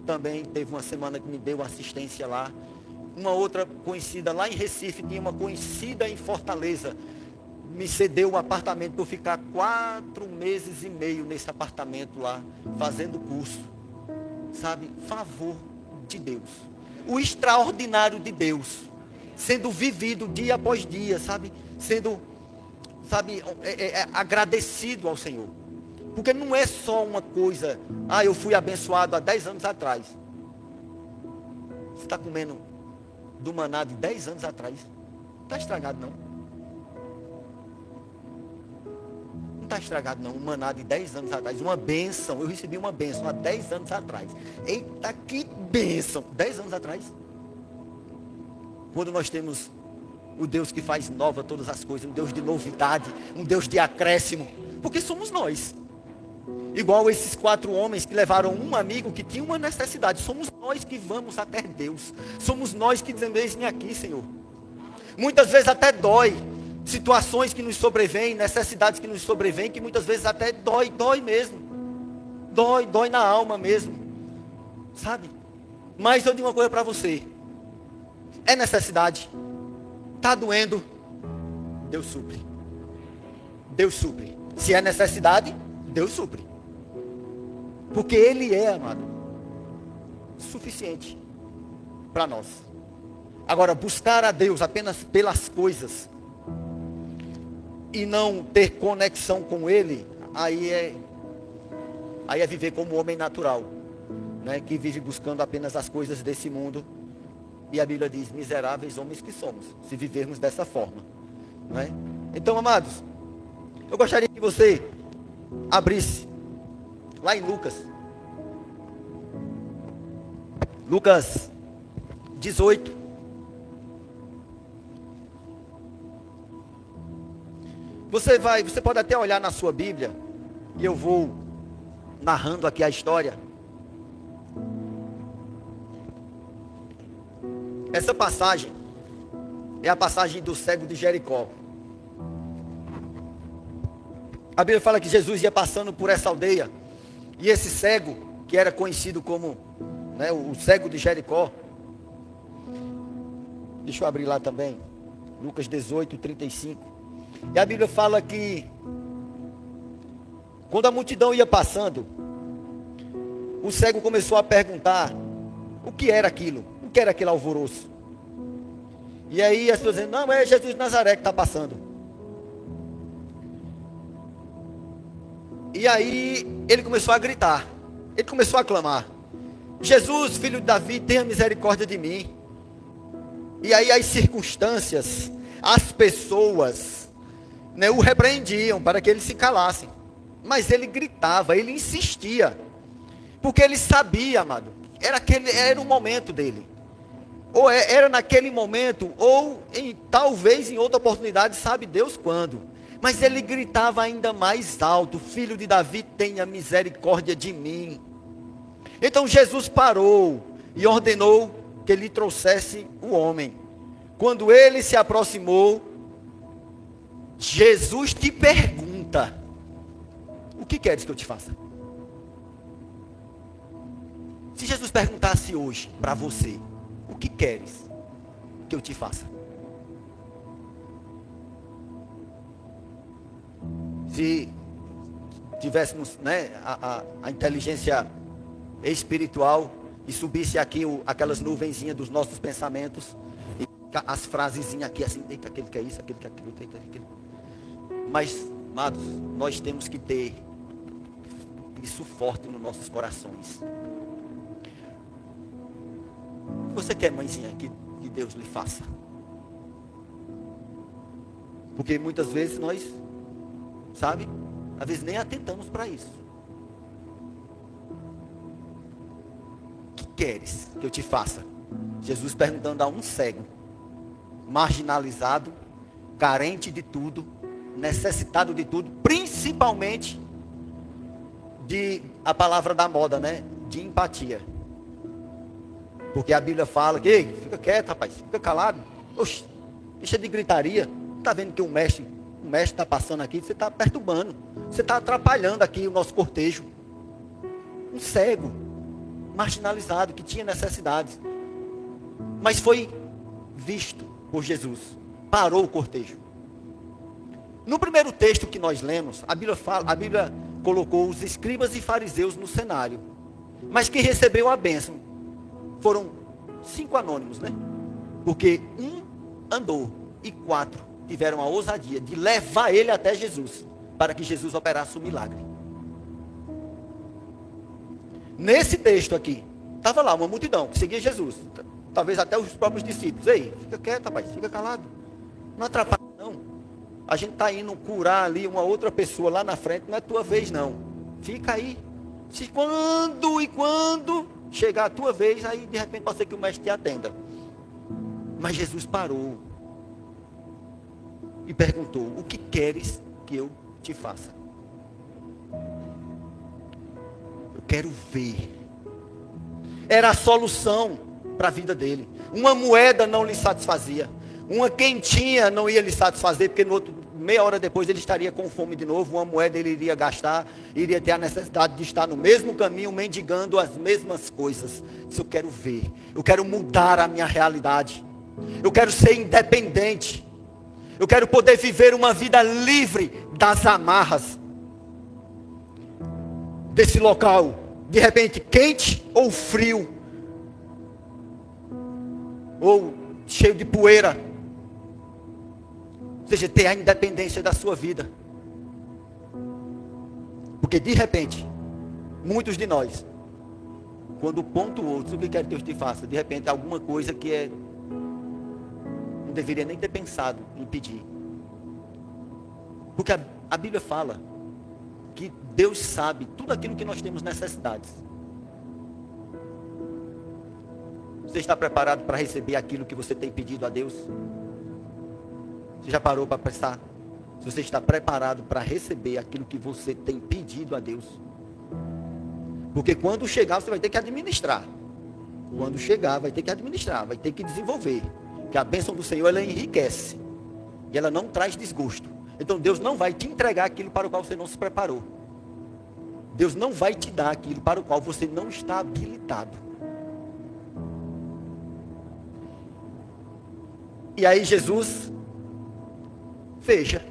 Também teve uma semana que me deu assistência lá. Uma outra conhecida lá em Recife, tinha uma conhecida em Fortaleza. Me cedeu um apartamento para eu ficar 4 meses e meio nesse apartamento lá, fazendo curso. Sabe, favor de Deus. O extraordinário de Deus sendo vivido dia após dia, sabe? Sendo, sabe, agradecido ao Senhor. Porque não é só uma coisa, eu fui abençoado há 10 anos atrás. Você está comendo do maná de 10 anos atrás. Não está estragado não. Não está estragado não. Um maná de 10 anos atrás. Uma bênção. Eu recebi uma bênção há 10 anos atrás. Eita, que bênção. 10 anos atrás. Quando nós temos o Deus que faz nova todas as coisas. Um Deus de novidade. Um Deus de acréscimo. Porque somos nós. Igual esses 4 homens que levaram um amigo que tinha uma necessidade. Somos nós que vamos até Deus. Somos nós que dizemos, vem aqui, Senhor. Muitas vezes até dói. Situações que nos sobrevêm, necessidades que nos sobrevêm, que muitas vezes até dói mesmo. Dói na alma mesmo. Sabe? Mas eu digo uma coisa para você. É necessidade. Está doendo. Deus supre. Deus supre. Se é necessidade, Deus supre. Porque Ele é, amado, suficiente para nós. Agora, buscar a Deus apenas pelas coisas e não ter conexão com Ele, aí é viver como homem natural, né? Que vive buscando apenas as coisas desse mundo. E a Bíblia diz, miseráveis homens que somos, se vivermos dessa forma, né? Então, amados, eu gostaria que você abrisse lá em Lucas 18. Você pode até olhar na sua Bíblia, e eu vou narrando aqui a história. Essa passagem é a passagem do cego de Jericó. A Bíblia fala que Jesus ia passando por essa aldeia. E esse cego, que era conhecido como, né, o cego de Jericó. Deixa eu abrir lá também. Lucas 18, 35. E a Bíblia fala que quando a multidão ia passando, o cego começou a perguntar o que era aquilo. O que era aquele alvoroço? E aí as pessoas dizendo, não, é Jesus de Nazaré que está passando. E aí ele começou a gritar. Ele começou a clamar. Jesus, filho de Davi, tenha misericórdia de mim. E aí as circunstâncias, as pessoas, né, o repreendiam para que ele se calasse. Mas ele gritava, ele insistia. Porque ele sabia, amado, era o momento dele. Ou era naquele momento, ou talvez em outra oportunidade, sabe Deus quando. Mas ele gritava ainda mais alto, filho de Davi, tenha misericórdia de mim. Então Jesus parou e ordenou que lhe trouxesse o homem. Quando ele se aproximou, Jesus te pergunta, o que queres que eu te faça? Se Jesus perguntasse hoje para você, o que queres que eu te faça? Se tivéssemos, né, a inteligência espiritual e subisse aqui aquelas nuvenzinhas dos nossos pensamentos, e as frasezinhas aqui assim, eita, aquele que é isso, aquele que é aquilo, eita, aquele. Mas, amados, nós temos que ter isso forte nos nossos corações. O que você quer, mãezinha, que Deus lhe faça? Porque muitas vezes nós, sabe, às vezes nem atentamos para isso. O que queres que eu te faça? Jesus perguntando a um cego, marginalizado, carente de tudo, necessitado de tudo, principalmente a palavra da moda, né? De empatia. Porque a Bíblia fala que, ei, fica quieto, rapaz, fica calado. Oxe, deixa de gritaria. Não está vendo que o mestre está passando aqui, você está perturbando. Você está atrapalhando aqui o nosso cortejo. Um cego, marginalizado, que tinha necessidades. Mas foi visto por Jesus. Parou o cortejo. No primeiro texto que nós lemos, a Bíblia colocou os escribas e fariseus no cenário. Mas quem recebeu a bênção foram 5 anônimos, né? Porque um andou. E 4 tiveram a ousadia de levar ele até Jesus, para que Jesus operasse o milagre. Nesse texto aqui, estava lá uma multidão que seguia Jesus. Talvez até os próprios discípulos. Ei, fica quieto, rapaz, fica calado. Não atrapalha, não. A gente está indo curar ali uma outra pessoa lá na frente, não é tua vez, não. Fica aí. Se quando chegar a tua vez, aí de repente pode ser que o mestre te atenda. Mas Jesus parou e perguntou: o que queres que eu te faça? Eu quero ver. Era a solução para a vida dele. Uma moeda não lhe satisfazia. Uma quentinha não ia lhe satisfazer, porque meia hora depois ele estaria com fome de novo. Uma moeda ele iria gastar, iria ter a necessidade de estar no mesmo caminho, mendigando as mesmas coisas. Isso eu quero ver. Eu quero mudar a minha realidade. Eu quero ser independente. Eu quero poder viver uma vida livre das amarras desse local, de repente quente ou frio, ou cheio de poeira. Ou seja, ter a independência da sua vida. Porque de repente, muitos de nós, quando pontuou, o que quer que Deus te faça, de repente alguma coisa que não deveria nem ter pensado em pedir. Porque a Bíblia fala que Deus sabe tudo aquilo que nós temos necessidades. Você está preparado para receber aquilo que você tem pedido a Deus? Você já parou para pensar? Se você está preparado para receber aquilo que você tem pedido a Deus? Porque quando chegar, você vai ter que administrar. Quando chegar, vai ter que administrar, vai ter que desenvolver. Porque a bênção do Senhor, ela enriquece. E ela não traz desgosto. Então Deus não vai te entregar aquilo para o qual você não se preparou. Deus não vai te dar aquilo para o qual você não está habilitado. E aí Jesus, veja,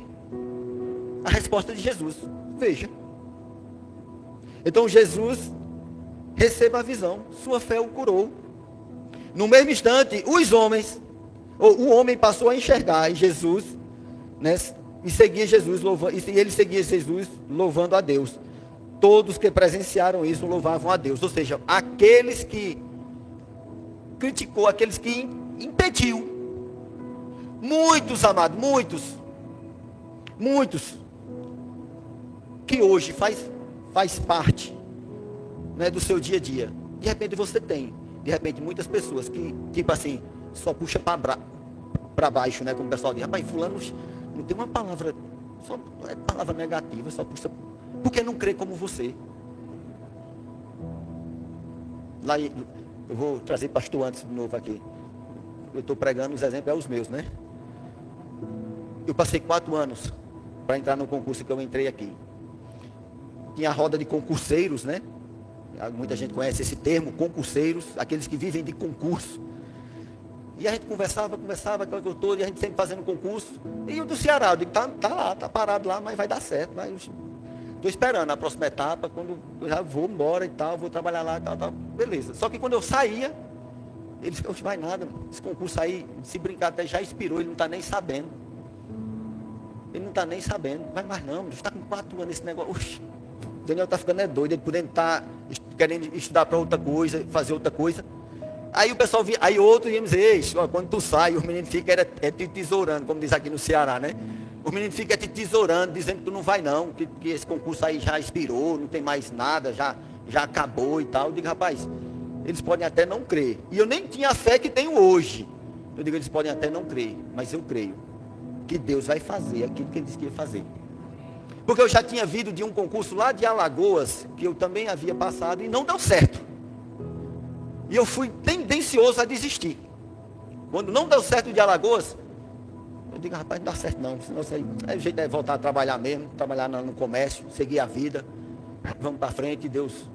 a resposta de Jesus, veja. Então Jesus receba a visão, sua fé o curou. No mesmo instante, o homem passou a enxergar Jesus, né, e seguia Jesus, e ele seguia Jesus louvando a Deus. Todos que presenciaram isso louvavam a Deus. Ou seja, aqueles que criticou, aqueles que impediu. Muitos, amados, muitos, que hoje faz parte, né, do seu dia a dia. De repente você tem, de repente muitas pessoas que, tipo assim, só puxa para baixo, né, como o pessoal diz: rapaz, fulano não tem uma palavra, só é palavra negativa, só puxa, porque não crê como você. Lá, eu vou trazer pastor antes de novo aqui. Eu estou pregando, os exemplos os meus, né? Eu passei 4 anos para entrar no concurso que eu entrei aqui. Tinha a roda de concurseiros, né? Muita gente conhece esse termo, concurseiros, aqueles que vivem de concurso. E a gente conversava, aquela coisa toda, e a gente sempre fazendo concurso. E o do Ceará, eu digo, tá lá, tá parado lá, mas vai dar certo. Estou esperando a próxima etapa, quando eu já vou embora e tal, vou trabalhar lá e tal, beleza. Só que quando eu saía, eles não vai nada, esse concurso aí, se brincar até já expirou, ele não está nem sabendo. Ele não está nem sabendo, mas não, está com 4 anos nesse negócio. Oxi, o Daniel está ficando doido, ele podendo estar querendo estudar para outra coisa, fazer outra coisa. Aí o pessoal via, aí outro ia dizer: quando tu sai, os meninos ficam te tesourando, como diz aqui no Ceará, né? Os meninos ficam te tesourando, dizendo que tu não vai não, que esse concurso aí já expirou, não tem mais nada, já acabou e tal. Eu digo: rapaz, eles podem até não crer. E eu nem tinha a fé que tenho hoje. Eu digo: eles podem até não crer, mas eu creio que Deus vai fazer aquilo que ele disse que ia fazer. Porque eu já tinha vindo de um concurso lá de Alagoas, que eu também havia passado, e não deu certo. E eu fui tendencioso a desistir. Quando não deu certo de Alagoas, eu digo: rapaz, não dá certo não. Senão o jeito é voltar a trabalhar mesmo, trabalhar no comércio, seguir a vida. Vamos para frente, Deus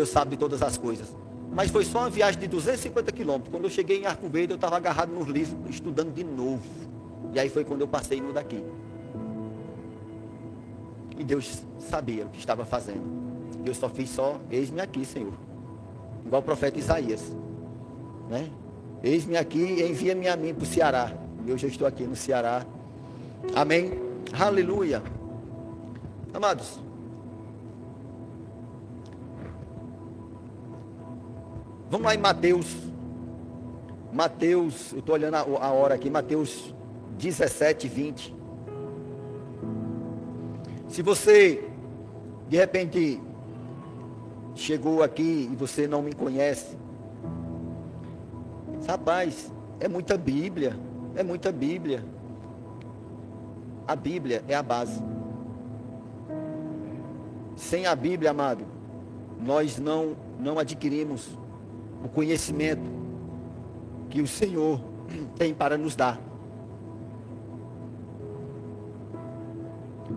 sabe de todas as coisas. Mas foi só uma viagem de 250 quilômetros. Quando eu cheguei em Arco Verde, eu estava agarrado nos livros, estudando de novo. E aí foi quando eu passei no daqui. E Deus sabia o que estava fazendo. Eu só fiz eis-me aqui, Senhor. Igual o profeta Isaías, né? Eis-me aqui e envia-me a mim para o Ceará. E hoje eu estou aqui no Ceará. Amém? Aleluia. Amados, vamos lá em Mateus, eu estou olhando a hora aqui, Mateus 17, 20. Se você, de repente, chegou aqui e você não me conhece, rapaz, é muita Bíblia, A Bíblia é a base. Sem a Bíblia, amado, nós não adquirimos o conhecimento que o Senhor tem para nos dar.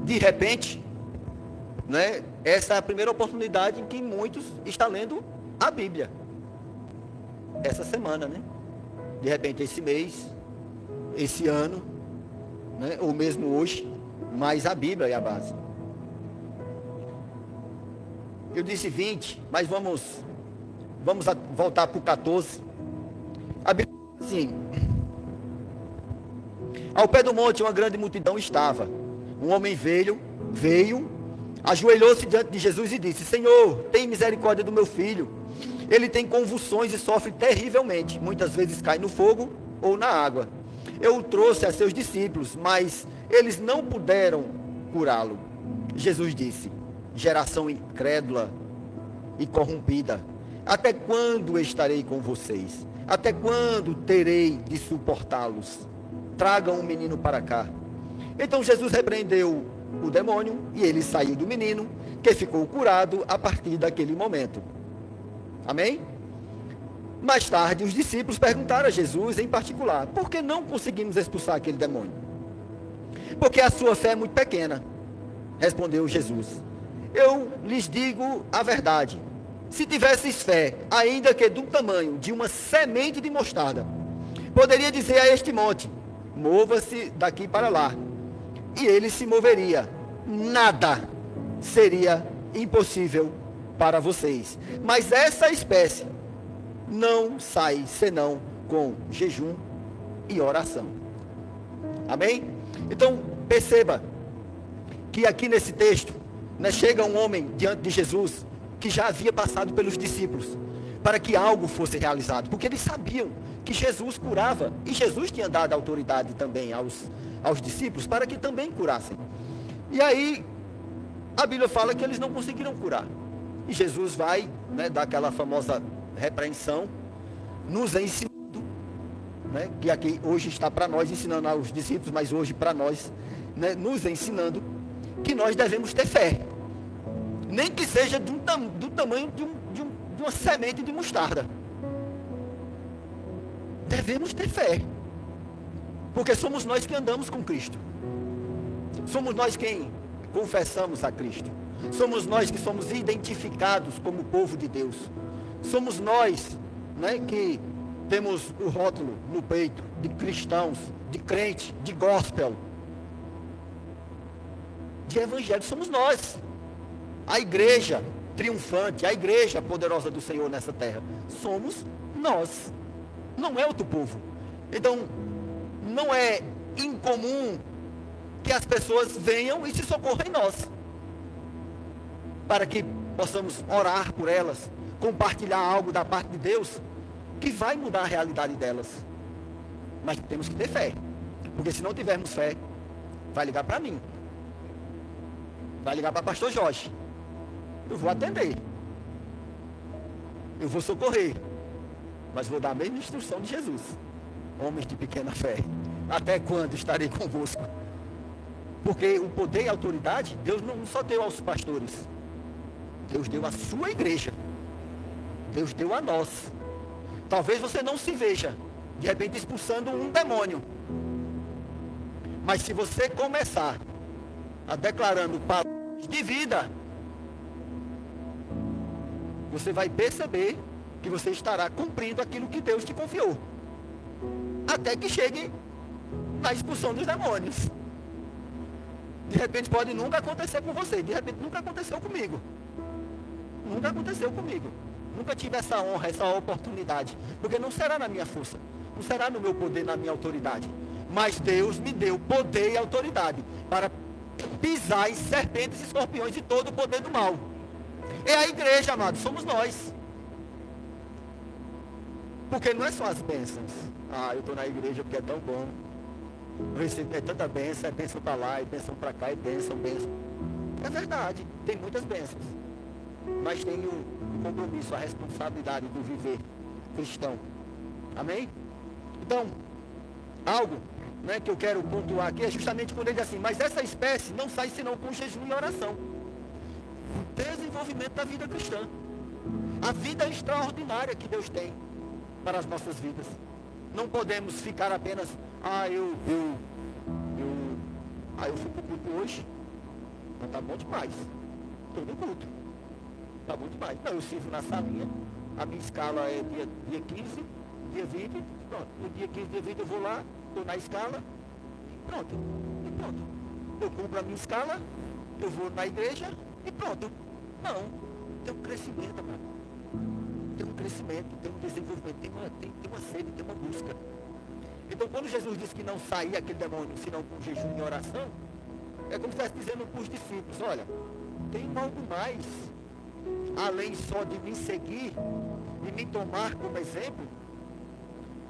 De repente, né, essa é a primeira oportunidade em que muitos estão lendo a Bíblia. Essa semana, né? De repente, esse mês, esse ano, né, ou mesmo hoje, mas a Bíblia é a base. Eu disse 20, mas vamos voltar para o 14. A Bíblia diz assim: ao pé do monte uma grande multidão estava. Um homem veio, ajoelhou-se diante de Jesus e disse: Senhor, tem misericórdia do meu filho. Ele tem convulsões e sofre terrivelmente. Muitas vezes cai no fogo ou na água. Eu o trouxe a seus discípulos, mas eles não puderam curá-lo. Jesus disse: geração incrédula e corrompida, até quando estarei com vocês? Até quando terei de suportá-los? Tragam o menino para cá. Então Jesus repreendeu o demônio e ele saiu do menino, que ficou curado a partir daquele momento. Amém? Mais tarde, os discípulos perguntaram a Jesus em particular: por que não conseguimos expulsar aquele demônio? Porque a sua fé é muito pequena, respondeu Jesus. Eu lhes digo a verdade: se tivesseis fé, ainda que do tamanho de uma semente de mostarda, poderia dizer a este monte: mova-se daqui para lá, e ele se moveria. Nada seria impossível para vocês. Mas essa espécie não sai senão com jejum e oração. Amém? Então, perceba que aqui nesse texto, né, chega um homem diante de Jesus que já havia passado pelos discípulos para que algo fosse realizado, porque eles sabiam que Jesus curava e Jesus tinha dado autoridade também aos discípulos para que também curassem. E aí a Bíblia fala que eles não conseguiram curar, e Jesus vai, né, dar aquela famosa repreensão, nos ensinando, né, que aqui hoje está para nós, ensinando aos discípulos, mas hoje para nós, né, nos ensinando que nós devemos ter fé, nem que seja do tamanho de uma semente de mostarda. Devemos ter fé, porque somos nós que andamos com Cristo, somos nós quem confessamos a Cristo, somos nós que somos identificados como povo de Deus, somos nós, né, que temos o rótulo no peito de cristãos, de crente, de gospel, de evangelho. Somos nós, a igreja triunfante, a igreja poderosa do Senhor nessa terra. Somos nós, não é outro povo. Então, não é incomum que as pessoas venham e se socorram em nós, para que possamos orar por elas, compartilhar algo da parte de Deus, que vai mudar a realidade delas. Mas temos que ter fé, porque se não tivermos fé, vai ligar para mim, vai ligar para o pastor Jorge, eu vou atender, eu vou socorrer, mas vou dar a mesma instrução de Jesus: homens de pequena fé, até quando estarei convosco? Porque o poder e a autoridade, Deus não só deu aos pastores, Deus deu à sua igreja, Deus deu a nós. Talvez você não se veja, de repente, expulsando um demônio, mas se você começar a declarando palavras de vida, você vai perceber que você estará cumprindo aquilo que Deus te confiou, até que chegue na expulsão dos demônios. De repente pode nunca acontecer com você, de repente nunca aconteceu comigo, nunca tive essa honra, essa oportunidade, porque não será na minha força, não será no meu poder, na minha autoridade, Mas Deus me deu poder e autoridade para pisar em serpentes e escorpiões e todo o poder do mal. É a igreja, amado, somos nós. Porque não é só as bênçãos. Eu estou na igreja porque é tão bom. Eu recebo tanta bênção, é bênção para lá, é bênção para cá, é bênção. É verdade, tem muitas bênçãos. Mas tem o compromisso, a responsabilidade do viver cristão. Amém? Então, algo, né, que eu quero pontuar aqui é justamente quando ele diz assim, mas essa espécie não sai senão com jejum e oração. O desenvolvimento da vida cristã. A vida extraordinária que Deus tem para as nossas vidas. Não podemos ficar apenas, eu fui para o culto hoje, mas tá bom demais. Estou no culto. Tá bom demais. Não, eu sirvo na salinha, a minha escala é dia 15, dia 20, pronto. No dia 15, dia 20 eu vou lá, estou na escala, pronto. E pronto. Eu cumpro a minha escala, eu vou na igreja e pronto. Não, tem um crescimento, mano. Tem um crescimento, tem um desenvolvimento, tem uma sede, tem uma busca. Então, quando Jesus disse que não saía aquele demônio, senão com jejum e oração, é como se estivesse dizendo para os discípulos, olha, tem algo mais, além só de me seguir e me tomar como exemplo,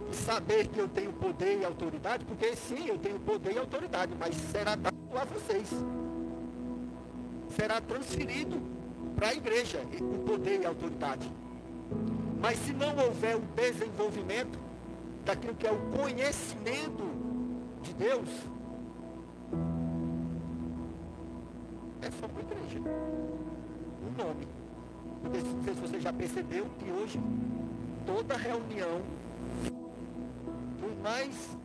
e saber que eu tenho poder e autoridade, porque sim, eu tenho poder e autoridade, mas será dado a vocês. Será transferido para a igreja o poder e a autoridade. Mas se não houver o desenvolvimento daquilo que é o conhecimento de Deus, é só uma igreja. O nome. Porque não sei se você já percebeu que hoje toda reunião, por mais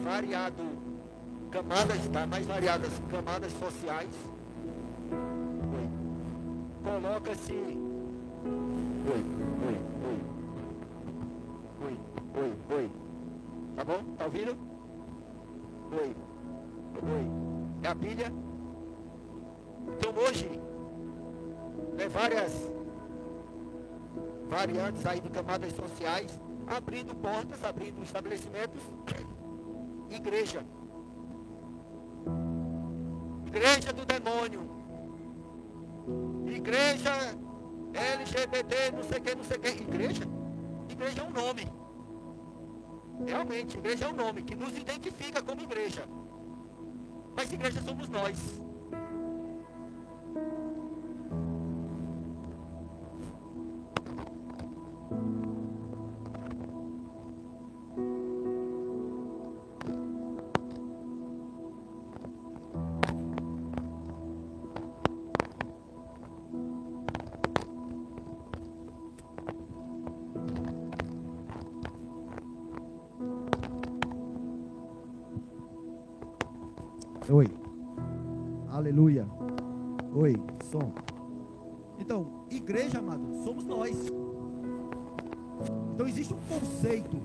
variado mais variadas camadas sociais, coloca-se oi. Tá bom? Tá ouvindo? Oi. É a pilha? Então hoje, várias variantes aí de camadas sociais, abrindo portas, abrindo estabelecimentos, igreja do demônio, igreja LGBT, não sei o que, igreja é um nome, realmente, igreja é um nome, que nos identifica como igreja, mas igreja somos nós. Oi. Aleluia. Oi, som. Então, igreja, amado, somos nós. Então existe um conceito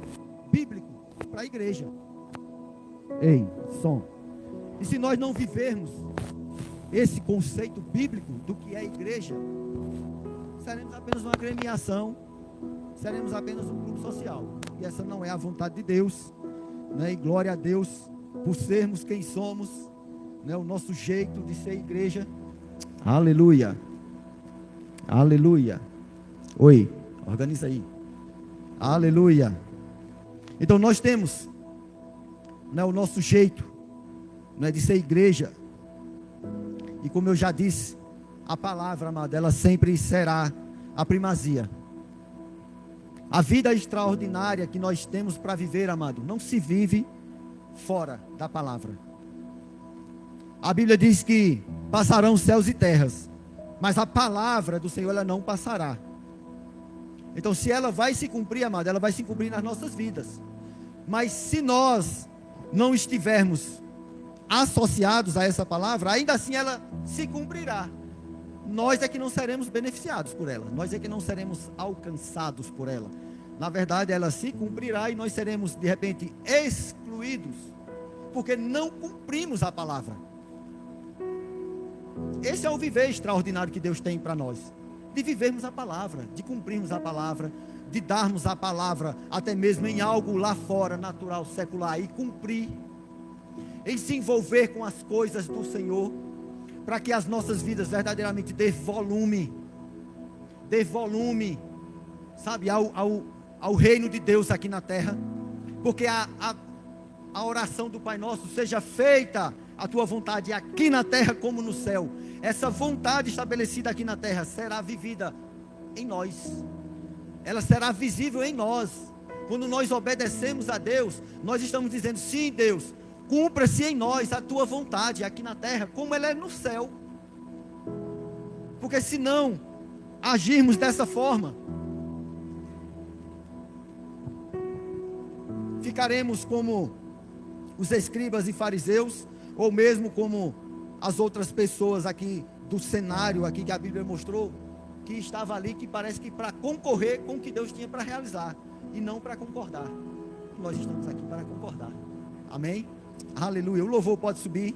bíblico para a igreja. Ei, som. E se nós não vivermos esse conceito bíblico do que é a igreja, seremos apenas uma agremiação, seremos apenas um grupo social. E essa não é a vontade de Deus, né? E glória a Deus por sermos quem somos, né? O nosso jeito de ser igreja. Aleluia. Aleluia. Oi, organiza aí. Aleluia. Então nós temos, né, o nosso jeito, né, de ser igreja. E como eu já disse, a palavra, amada, ela sempre será a primazia. A vida extraordinária que nós temos para viver, amado, não se vive fora da palavra. A Bíblia diz que passarão céus e terras, mas a palavra do Senhor, ela não passará. Então, se ela vai se cumprir, amado, ela vai se cumprir nas nossas vidas. Mas se nós não estivermos associados a essa palavra, ainda assim ela se cumprirá. Nós é que não seremos beneficiados por ela, nós é que não seremos alcançados por ela. Na verdade, ela se cumprirá e nós seremos, de repente, excluídos, porque não cumprimos a palavra. Esse é o viver extraordinário que Deus tem para nós, de vivermos a palavra, de cumprirmos a palavra, de darmos a palavra, até mesmo em algo lá fora, natural, secular, e cumprir, em se envolver com as coisas do Senhor, para que as nossas vidas verdadeiramente dê volume, sabe, ao reino de Deus aqui na terra, porque a oração do Pai Nosso: seja feita a tua vontade aqui na terra como no céu. Essa vontade estabelecida aqui na terra será vivida em nós, ela será visível em nós. Quando nós obedecemos a Deus, nós estamos dizendo: sim, Deus, cumpra-se em nós a tua vontade aqui na terra, como ela é no céu. Porque se não agirmos dessa forma, ficaremos como os escribas e fariseus, ou mesmo como as outras pessoas aqui do cenário aqui que a Bíblia mostrou, que estava ali, que parece que para concorrer com o que Deus tinha para realizar, e não para concordar. Nós estamos aqui para concordar. Amém? Aleluia. O louvor pode subir.